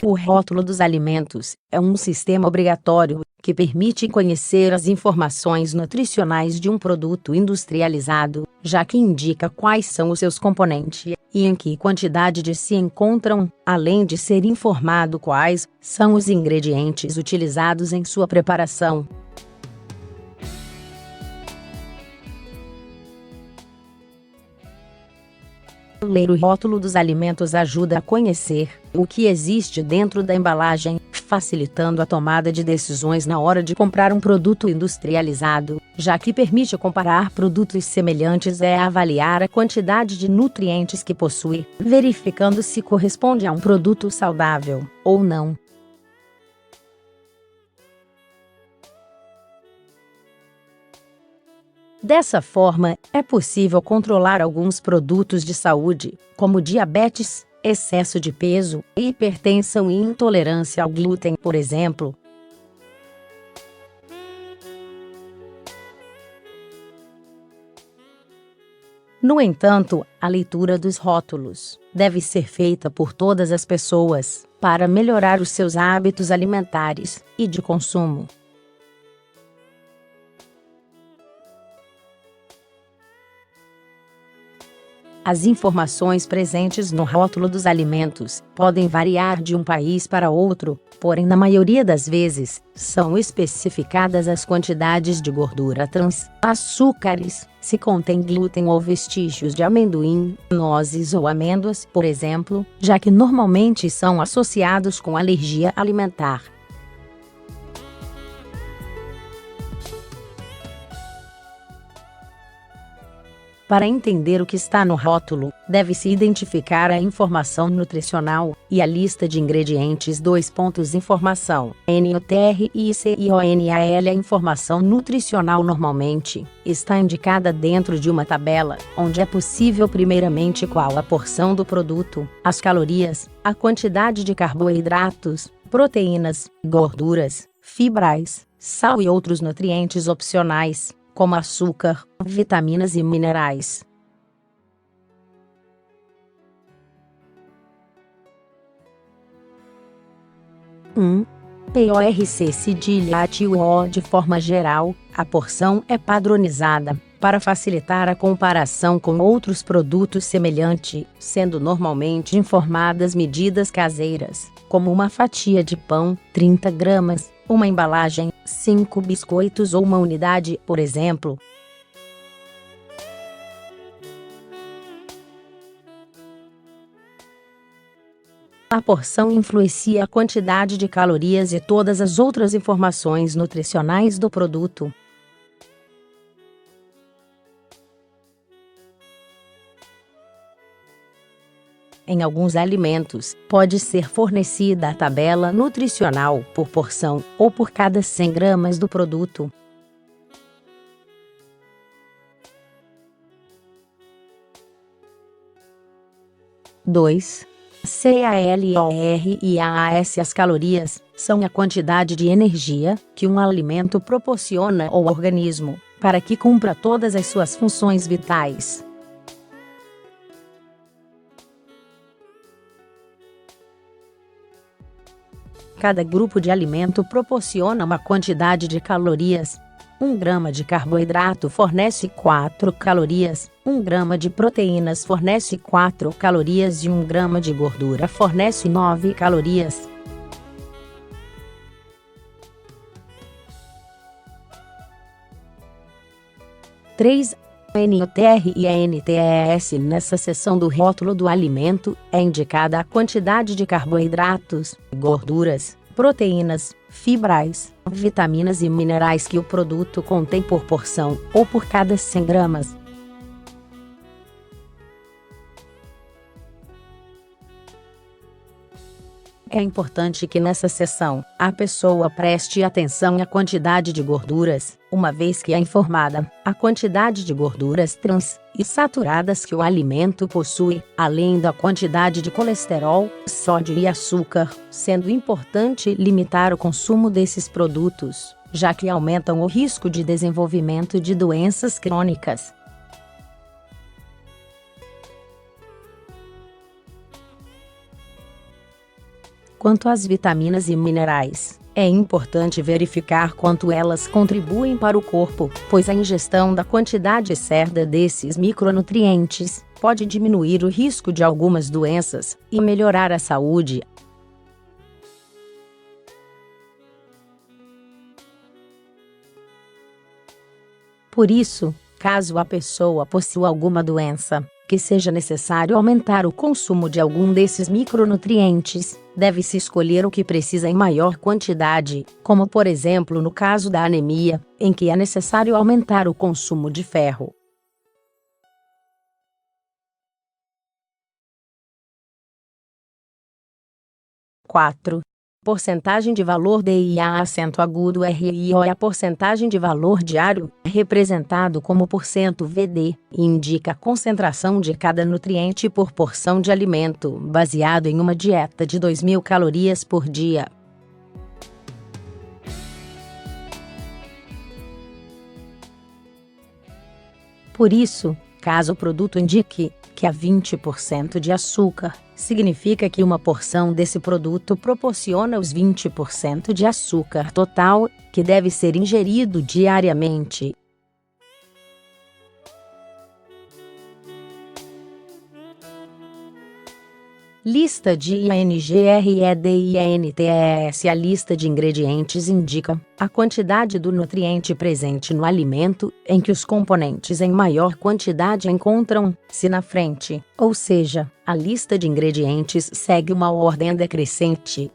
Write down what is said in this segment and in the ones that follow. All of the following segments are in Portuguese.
O rótulo dos alimentos é um sistema obrigatório que permite conhecer as informações nutricionais de um produto industrializado, já que indica quais são os seus componentes e em que quantidade se encontram, além de ser informado quais são os ingredientes utilizados em sua preparação. Ler o rótulo dos alimentos ajuda a conhecer o que existe dentro da embalagem, facilitando a tomada de decisões na hora de comprar um produto industrializado, já que permite comparar produtos semelhantes e avaliar a quantidade de nutrientes que possui, verificando se corresponde a um produto saudável ou não. Dessa forma, é possível controlar alguns produtos de saúde, como diabetes, excesso de peso, hipertensão e intolerância ao glúten, por exemplo. No entanto, a leitura dos rótulos deve ser feita por todas as pessoas, para melhorar os seus hábitos alimentares e de consumo. As informações presentes no rótulo dos alimentos podem variar de um país para outro, porém, na maioria das vezes, são especificadas as quantidades de gordura trans, açúcares, se contém glúten ou vestígios de amendoim, nozes ou amêndoas, por exemplo, já que normalmente são associados com alergia alimentar. Para entender o que está no rótulo, deve-se identificar a informação nutricional e a lista de ingredientes. Informação nutricional. A informação nutricional normalmente está indicada dentro de uma tabela, onde é possível primeiramente qual a porção do produto, as calorias, a quantidade de carboidratos, proteínas, gorduras, fibras, sal e outros nutrientes opcionais, como açúcar, vitaminas e minerais. PORC cedilha ATUO. De forma geral, a porção é padronizada, para facilitar a comparação com outros produtos semelhantes, sendo normalmente informadas medidas caseiras, como uma fatia de pão, 30 gramas, uma embalagem, 5 biscoitos ou uma unidade, por exemplo. A porção influencia a quantidade de calorias e todas as outras informações nutricionais do produto. Em alguns alimentos, pode ser fornecida a tabela nutricional por porção ou por cada 100 gramas do produto. CALORIAS. As calorias são a quantidade de energia que um alimento proporciona ao organismo, para que cumpra todas as suas funções vitais. Cada grupo de alimento proporciona uma quantidade de calorias. 1 grama de carboidrato fornece 4 calorias, 1 grama de proteínas fornece 4 calorias e 1 grama de gordura fornece 9 calorias. NUTRIENTES. Nessa seção do rótulo do alimento, é indicada a quantidade de carboidratos, gorduras, proteínas, fibras, vitaminas e minerais que o produto contém por porção ou por cada 100 gramas. É importante que nessa seção, a pessoa preste atenção à quantidade de gorduras, uma vez que é informada a quantidade de gorduras trans e saturadas que o alimento possui, além da quantidade de colesterol, sódio e açúcar, sendo importante limitar o consumo desses produtos, já que aumentam o risco de desenvolvimento de doenças crônicas. Quanto às vitaminas e minerais, é importante verificar quanto elas contribuem para o corpo, pois a ingestão da quantidade certa desses micronutrientes pode diminuir o risco de algumas doenças e melhorar a saúde. Por isso, caso a pessoa possua alguma doença, que seja necessário aumentar o consumo de algum desses micronutrientes, deve-se escolher o que precisa em maior quantidade, como por exemplo no caso da anemia, em que é necessário aumentar o consumo de ferro. 4. Porcentagem de valor DIA acento agudo RIO é a porcentagem de valor diário, representado como %VD, e indica a concentração de cada nutriente por porção de alimento, baseado em uma dieta de 2.000 calorias por dia. Por isso, caso o produto indique que há 20% de açúcar, significa que uma porção desse produto proporciona os 20% de açúcar total, que deve ser ingerido diariamente. Lista de INGREDIENTES. A lista de ingredientes indica a quantidade do nutriente presente no alimento, em que os componentes em maior quantidade encontram-se na frente, ou seja, a lista de ingredientes segue uma ordem decrescente.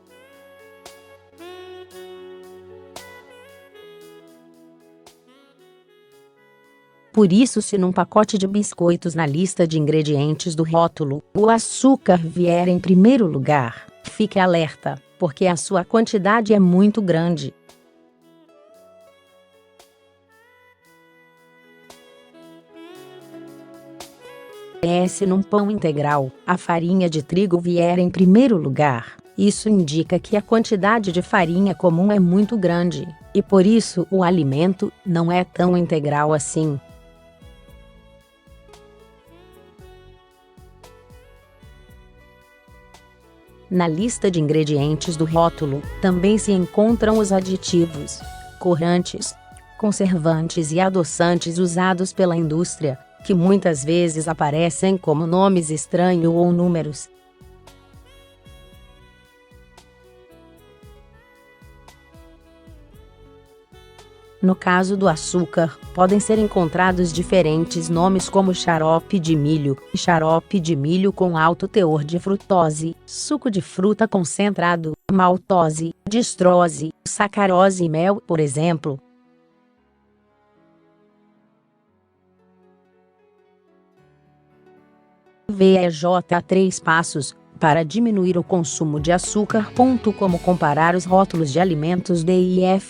Por isso, se num pacote de biscoitos na lista de ingredientes do rótulo, o açúcar vier em primeiro lugar, fique alerta, porque a sua quantidade é muito grande. Se num pão integral, a farinha de trigo vier em primeiro lugar, isso indica que a quantidade de farinha comum é muito grande, e por isso o alimento não é tão integral assim. Na lista de ingredientes do rótulo, também se encontram os aditivos, corantes, conservantes e adoçantes usados pela indústria, que muitas vezes aparecem como nomes estranhos ou números. No caso do açúcar, podem ser encontrados diferentes nomes como xarope de milho com alto teor de frutose, suco de fruta concentrado, maltose, destrose, sacarose e mel, por exemplo. VEJ a 3 passos para diminuir o consumo de açúcar. Como comparar os rótulos de alimentos DIFERENTES.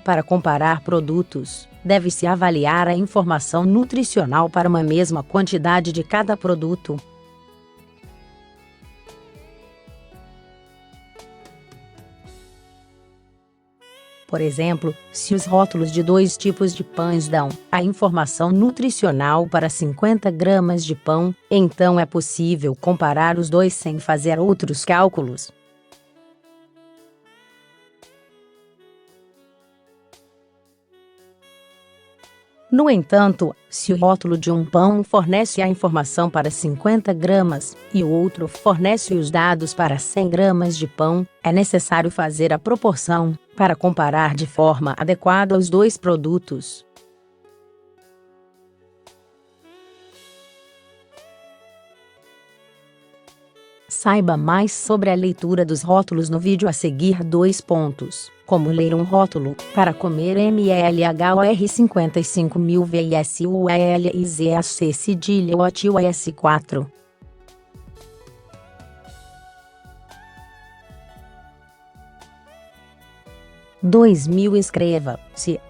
Para comparar produtos, deve-se avaliar a informação nutricional para uma mesma quantidade de cada produto. Por exemplo, se os rótulos de 2 tipos de pães dão a informação nutricional para 50 gramas de pão, então é possível comparar os dois sem fazer outros cálculos. No entanto, se o rótulo de um pão fornece a informação para 50 gramas e o outro fornece os dados para 100 gramas de pão, é necessário fazer a proporção para comparar de forma adequada os dois produtos. Saiba mais sobre a leitura dos rótulos no vídeo a seguir. 2 pontos. Como ler um rótulo para comer MLHOR 55.000 VSULIZAC cedilha OTIOS4. 2000. Inscreva-se.